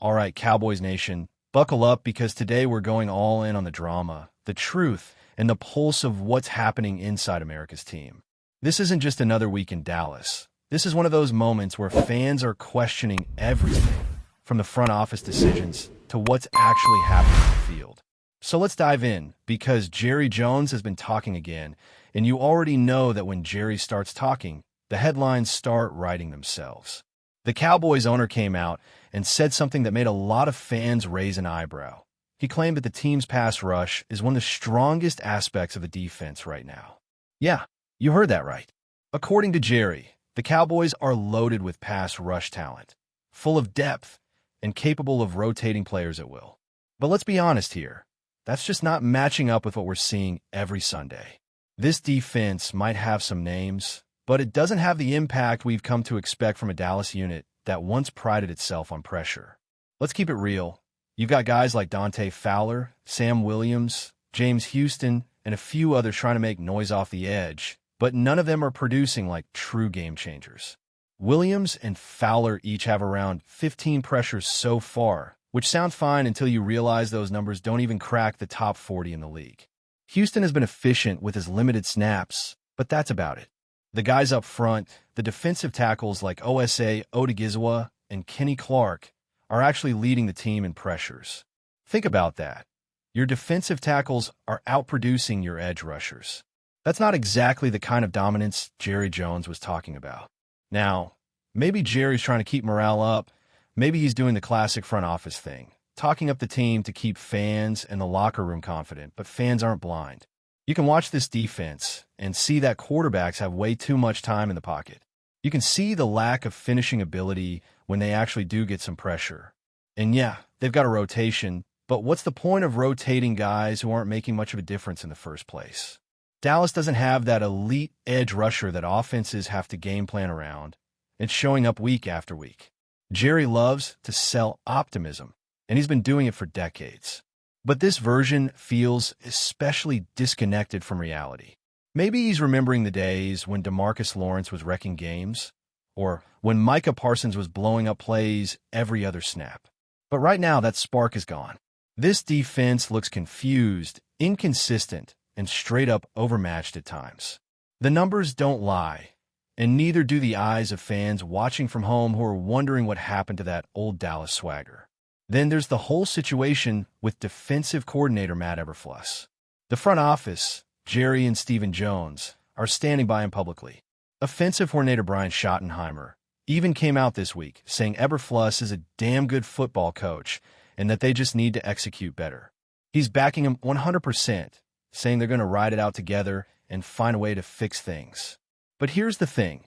All right, Cowboys Nation, buckle up because today we're going all in on the drama, the truth, and the pulse of what's happening inside America's team. This isn't just another week in Dallas. This is one of those moments where fans are questioning everything, from the front office decisions to what's actually happening on the field. So let's dive in, because Jerry Jones has been talking again, and you already know that when Jerry starts talking, the headlines start writing themselves. The Cowboys owner came out and said something that made a lot of fans raise an eyebrow. He claimed that the team's pass rush is one of the strongest aspects of the defense right now. Yeah, you heard that right. According to Jerry, the Cowboys are loaded with pass rush talent, full of depth, and capable of rotating players at will. But let's be honest here. That's just not matching up with what we're seeing every Sunday. This defense might have some names, but it doesn't have the impact we've come to expect from a Dallas unit that once prided itself on pressure. Let's keep it real. You've got guys like Dante Fowler, Sam Williams, James Houston, and a few others trying to make noise off the edge, but none of them are producing like true game changers. Williams and Fowler each have around 15 pressures so far, which sounds fine until you realize those numbers don't even crack the top 40 in the league. Houston has been efficient with his limited snaps, but that's about it. The guys up front, the defensive tackles like Osa Odigizwa and Kenny Clark, are actually leading the team in pressures. Think about that. Your defensive tackles are outproducing your edge rushers. That's not exactly the kind of dominance Jerry Jones was talking about. Now, maybe Jerry's trying to keep morale up. Maybe he's doing the classic front office thing, talking up the team to keep fans and the locker room confident, but fans aren't blind. You can watch this defense and see that quarterbacks have way too much time in the pocket. You can see the lack of finishing ability when they actually do get some pressure. And yeah, they've got a rotation, but what's the point of rotating guys who aren't making much of a difference in the first place? Dallas doesn't have that elite edge rusher that offenses have to game plan around. It's showing up week after week. Jerry loves to sell optimism, and he's been doing it for decades. But this version feels especially disconnected from reality. Maybe he's remembering the days when DeMarcus Lawrence was wrecking games, or when Micah Parsons was blowing up plays every other snap. But right now, that spark is gone. This defense looks confused, inconsistent, and straight up overmatched at times. The numbers don't lie, and neither do the eyes of fans watching from home who are wondering what happened to that old Dallas swagger. Then there's the whole situation with defensive coordinator Matt Eberflus. The front office, Jerry and Stephen Jones, are standing by him publicly. Offensive coordinator Brian Schottenheimer even came out this week saying Eberflus is a damn good football coach and that they just need to execute better. He's backing him 100%, saying they're going to ride it out together and find a way to fix things. But here's the thing.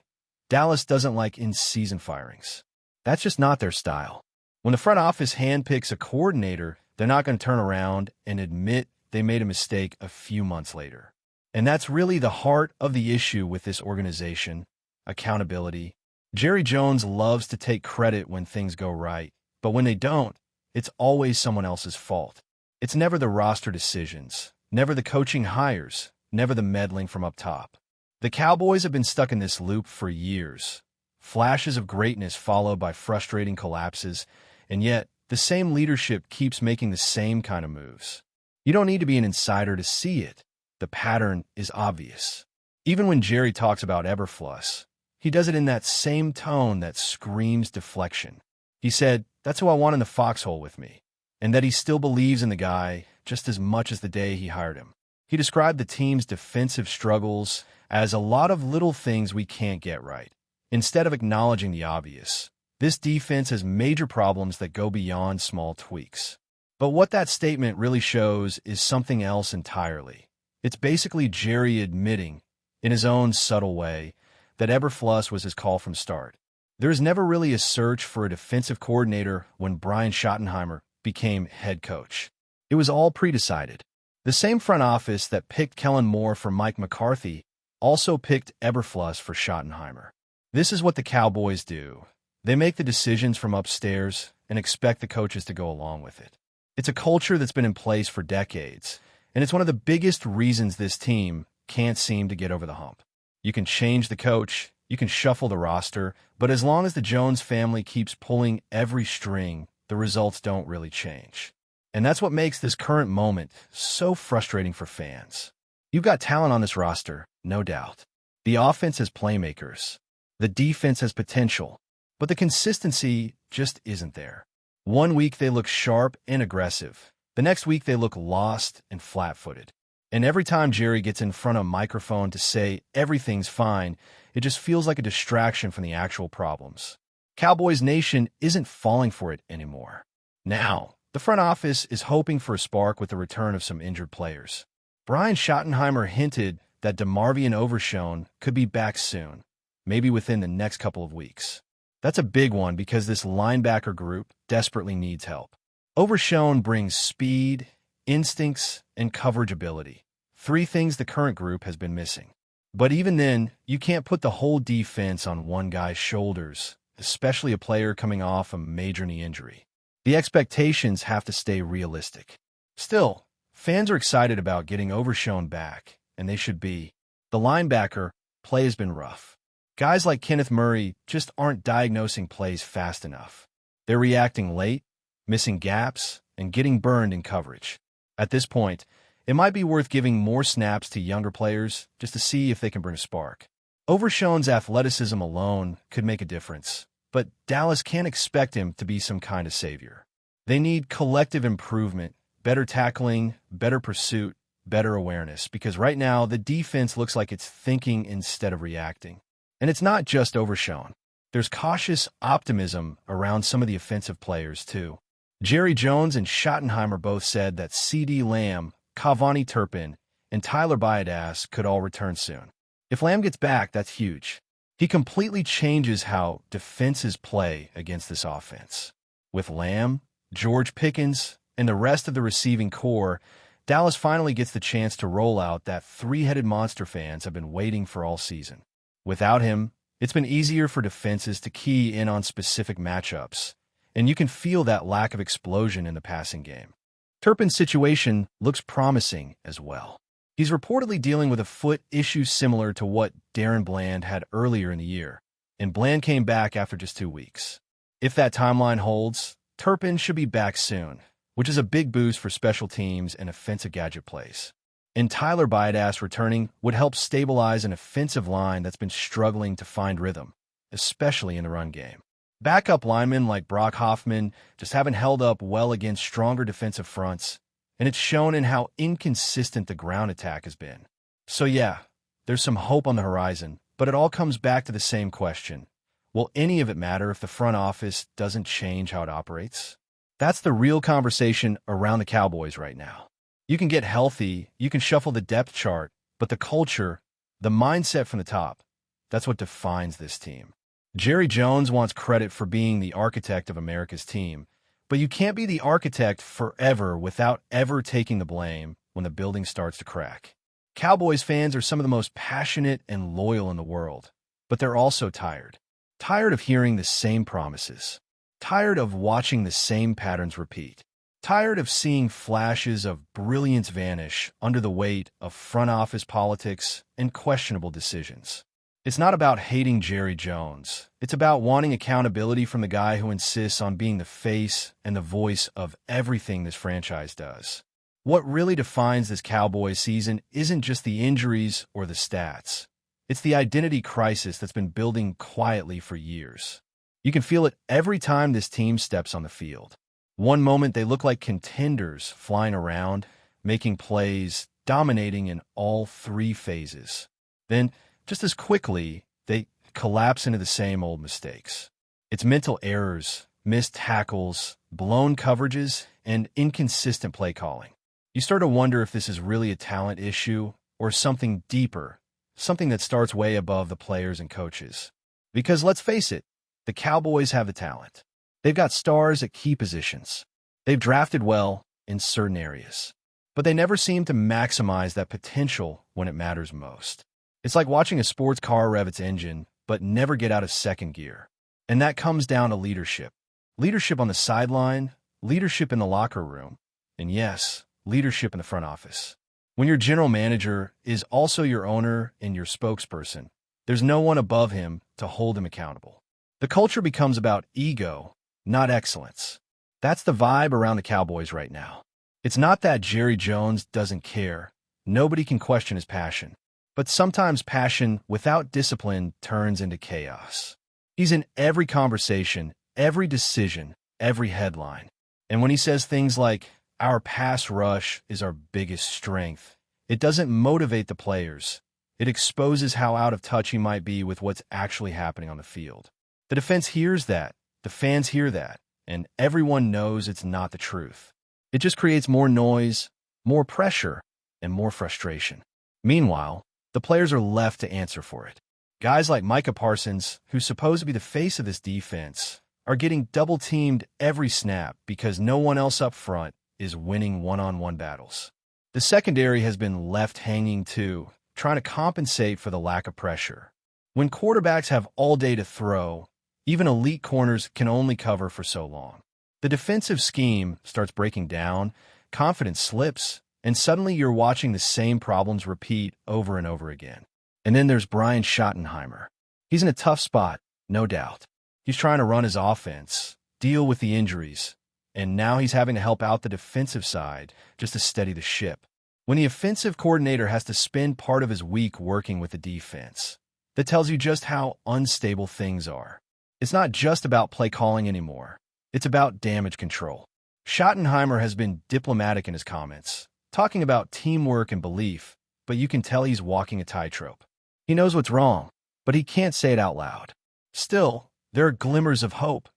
Dallas doesn't like in-season firings. That's just not their style. When the front office handpicks a coordinator, they're not going to turn around and admit they made a mistake a few months later. And that's really the heart of the issue with this organization, accountability. Jerry Jones loves to take credit when things go right, but when they don't, it's always someone else's fault. It's never the roster decisions, never the coaching hires, never the meddling from up top. The Cowboys have been stuck in this loop for years. Flashes of greatness followed by frustrating collapses, and yet the same leadership keeps making the same kind of moves. You don't need to be an insider to see it. The pattern is obvious. Even when Jerry talks about Eberflus, he does it in that same tone that screams deflection. He said, "That's who I want in the foxhole with me," and that he still believes in the guy just as much as the day he hired him. He described the team's defensive struggles as a lot of little things we can't get right. Instead of acknowledging the obvious, this defense has major problems that go beyond small tweaks. But what that statement really shows is something else entirely. It's basically Jerry admitting, in his own subtle way, that Eberflus was his call from start. There was never really a search for a defensive coordinator when Brian Schottenheimer became head coach. It was all pre-decided. The same front office that picked Kellen Moore for Mike McCarthy also picked Eberflus for Schottenheimer. This is what the Cowboys do. They make the decisions from upstairs and expect the coaches to go along with it. It's a culture that's been in place for decades, and it's one of the biggest reasons this team can't seem to get over the hump. You can change the coach, you can shuffle the roster, but as long as the Jones family keeps pulling every string, the results don't really change. And that's what makes this current moment so frustrating for fans. You've got talent on this roster, no doubt. The offense has playmakers. The defense has potential. But the consistency just isn't there. One week they look sharp and aggressive. The next week they look lost and flat-footed. And every time Jerry gets in front of a microphone to say everything's fine, it just feels like a distraction from the actual problems. Cowboys Nation isn't falling for it anymore. Now, the front office is hoping for a spark with the return of some injured players. Brian Schottenheimer hinted that DeMarvion Overshown could be back soon, maybe within the next couple of weeks. That's a big one because this linebacker group desperately needs help. Overshown brings speed, instincts, and coverage ability. 3 things the current group has been missing. But even then, you can't put the whole defense on one guy's shoulders, especially a player coming off a major knee injury. The expectations have to stay realistic. Still, fans are excited about getting Overshown back, and they should be. The linebacker play has been rough. Guys like Kenneth Murray just aren't diagnosing plays fast enough. They're reacting late, missing gaps, and getting burned in coverage. At this point, it might be worth giving more snaps to younger players just to see if they can bring a spark. Overshown's athleticism alone could make a difference, but Dallas can't expect him to be some kind of savior. They need collective improvement, better tackling, better pursuit, better awareness, because right now the defense looks like it's thinking instead of reacting. And it's not just Overshown. There's cautious optimism around some of the offensive players, too. Jerry Jones and Schottenheimer both said that C.D. Lamb, Cavani Turpin, and Tyler Baiadas could all return soon. If Lamb gets back, that's huge. He completely changes how defenses play against this offense. With Lamb, George Pickens, and the rest of the receiving core, Dallas finally gets the chance to roll out that 3-headed monster fans have been waiting for all season. Without him, it's been easier for defenses to key in on specific matchups, and you can feel that lack of explosion in the passing game. Turpin's situation looks promising as well. He's reportedly dealing with a foot issue similar to what Darren Bland had earlier in the year, and Bland came back after just 2 weeks. If that timeline holds, Turpin should be back soon, which is a big boost for special teams and offensive gadget plays. And Tyler Baiadas returning would help stabilize an offensive line that's been struggling to find rhythm, especially in the run game. Backup linemen like Brock Hoffman just haven't held up well against stronger defensive fronts, and it's shown in how inconsistent the ground attack has been. So yeah, there's some hope on the horizon, but it all comes back to the same question. Will any of it matter if the front office doesn't change how it operates? That's the real conversation around the Cowboys right now. You can get healthy, you can shuffle the depth chart, but the culture, the mindset from the top, that's what defines this team. Jerry Jones wants credit for being the architect of America's team, but you can't be the architect forever without ever taking the blame when the building starts to crack. Cowboys fans are some of the most passionate and loyal in the world, but they're also tired. Tired of hearing the same promises. Tired of watching the same patterns repeat. Tired of seeing flashes of brilliance vanish under the weight of front office politics and questionable decisions. It's not about hating Jerry Jones. It's about wanting accountability from the guy who insists on being the face and the voice of everything this franchise does. What really defines this Cowboys season isn't just the injuries or the stats. It's the identity crisis that's been building quietly for years. You can feel it every time this team steps on the field. One moment they look like contenders flying around, making plays, dominating in all 3 phases. Then, just as quickly, they collapse into the same old mistakes. It's mental errors, missed tackles, blown coverages, and inconsistent play calling. You start to wonder if this is really a talent issue or something deeper, something that starts way above the players and coaches. Because let's face it, the Cowboys have the talent. They've got stars at key positions. They've drafted well in certain areas. But they never seem to maximize that potential when it matters most. It's like watching a sports car rev its engine, but never get out of second gear. And that comes down to leadership. Leadership on the sideline, leadership in the locker room, and yes, leadership in the front office. When your general manager is also your owner and your spokesperson, there's no one above him to hold him accountable. The culture becomes about ego, not excellence. That's the vibe around the Cowboys right now. It's not that Jerry Jones doesn't care. Nobody can question his passion. But sometimes passion without discipline turns into chaos. He's in every conversation, every decision, every headline. And when he says things like, "Our pass rush is our biggest strength," it doesn't motivate the players. It exposes how out of touch he might be with what's actually happening on the field. The defense hears that, the fans hear that, and everyone knows it's not the truth. It just creates more noise, more pressure, and more frustration. Meanwhile, the players are left to answer for it. Guys like Micah Parsons, who's supposed to be the face of this defense, are getting double-teamed every snap because no one else up front is winning one-on-one battles. The secondary has been left hanging too, trying to compensate for the lack of pressure. When quarterbacks have all day to throw, even elite corners can only cover for so long. The defensive scheme starts breaking down, confidence slips, and suddenly you're watching the same problems repeat over and over again. And then there's Brian Schottenheimer. He's in a tough spot, no doubt. He's trying to run his offense, deal with the injuries, and now he's having to help out the defensive side just to steady the ship. When the offensive coordinator has to spend part of his week working with the defense, that tells you just how unstable things are. It's not just about play calling anymore. It's about damage control. Schottenheimer has been diplomatic in his comments, talking about teamwork and belief, but you can tell he's walking a tightrope. He knows what's wrong, but he can't say it out loud. Still, there are glimmers of hope,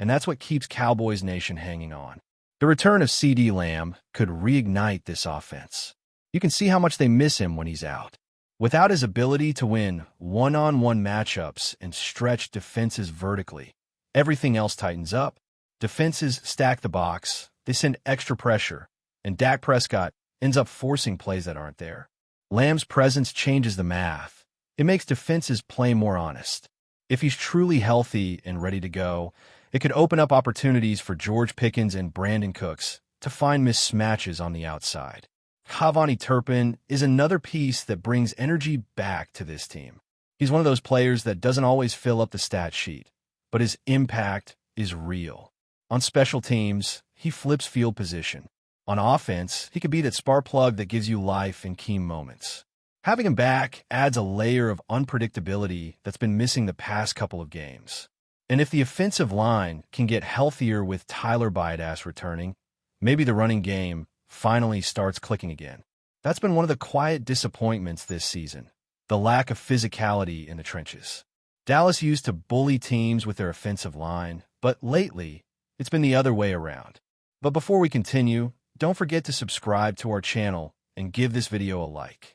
and that's what keeps Cowboys Nation hanging on. The return of CeeDee Lamb could reignite this offense. You can see how much they miss him when he's out. Without his ability to win one-on-one matchups and stretch defenses vertically, everything else tightens up. Defenses stack the box, they send extra pressure, and Dak Prescott ends up forcing plays that aren't there. Lamb's presence changes the math. It makes defenses play more honest. If he's truly healthy and ready to go, it could open up opportunities for George Pickens and Brandon Cooks to find mismatches on the outside. Cavani Turpin is another piece that brings energy back to this team. He's one of those players that doesn't always fill up the stat sheet, but his impact is real. On special teams, he flips field position. On offense, he could be that spark plug that gives you life in key moments. Having him back adds a layer of unpredictability that's been missing the past couple of games. And if the offensive line can get healthier with Tyler Biadasz returning, maybe the running game finally starts clicking again. That's been one of the quiet disappointments this season, the lack of physicality in the trenches. Dallas used to bully teams with their offensive line, but lately, it's been the other way around. But before we continue, don't forget to subscribe to our channel and give this video a like.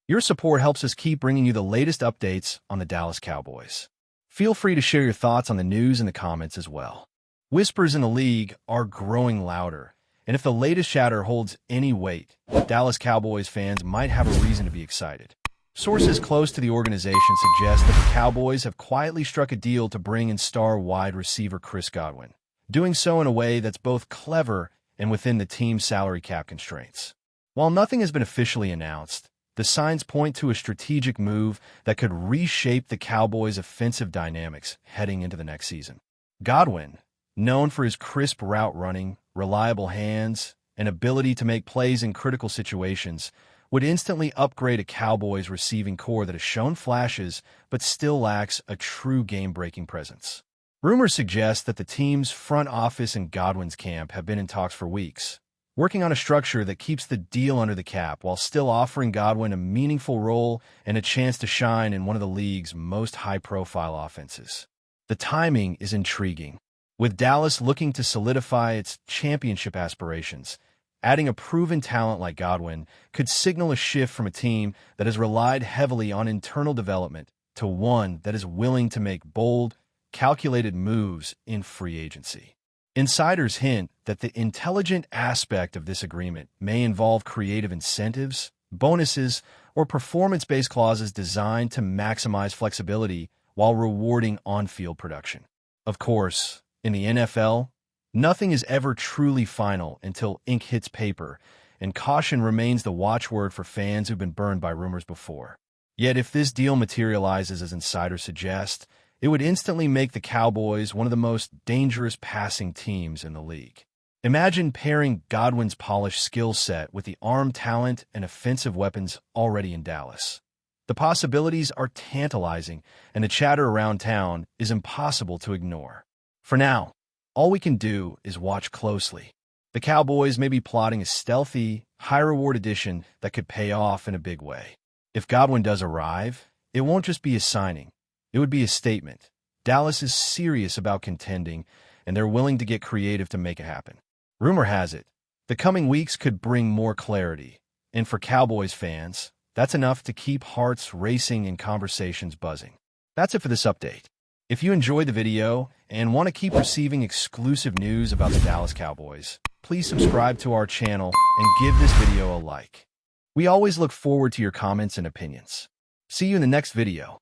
Your support helps us keep bringing you the latest updates on the Dallas Cowboys. Feel free to share your thoughts on the news in the comments as well. Whispers in the league are growing louder, and if the latest chatter holds any weight, Dallas Cowboys fans might have a reason to be excited. Sources close to the organization suggest that the Cowboys have quietly struck a deal to bring in star wide receiver Chris Godwin, doing so in a way that's both clever and within the team's salary cap constraints. While nothing has been officially announced, the signs point to a strategic move that could reshape the Cowboys' offensive dynamics heading into the next season. Godwin, known for his crisp route running, reliable hands, and ability to make plays in critical situations, would instantly upgrade a Cowboys receiving core that has shown flashes but still lacks a true game-breaking presence. Rumors suggest that the team's front office and Godwin's camp have been in talks for weeks, working on a structure that keeps the deal under the cap while still offering Godwin a meaningful role and a chance to shine in one of the league's most high-profile offenses. The timing is intriguing. With Dallas looking to solidify its championship aspirations, adding a proven talent like Godwin could signal a shift from a team that has relied heavily on internal development to one that is willing to make bold, calculated moves in free agency. Insiders hint that the intelligent aspect of this agreement may involve creative incentives, bonuses, or performance-based clauses designed to maximize flexibility while rewarding on-field production. Of course, in the NFL, nothing is ever truly final until ink hits paper, and caution remains the watchword for fans who've been burned by rumors before. Yet if this deal materializes as insiders suggest, it would instantly make the Cowboys one of the most dangerous passing teams in the league. Imagine pairing Godwin's polished skill set with the arm talent and offensive weapons already in Dallas. The possibilities are tantalizing, and the chatter around town is impossible to ignore. For now, all we can do is watch closely. The Cowboys may be plotting a stealthy, high-reward addition that could pay off in a big way. If Godwin does arrive, it won't just be a signing. It would be a statement. Dallas is serious about contending, and they're willing to get creative to make it happen. Rumor has it, the coming weeks could bring more clarity, and for Cowboys fans, that's enough to keep hearts racing and conversations buzzing. That's it for this update. If you enjoyed the video and want to keep receiving exclusive news about the Dallas Cowboys, please subscribe to our channel and give this video a like. We always look forward to your comments and opinions. See you in the next video.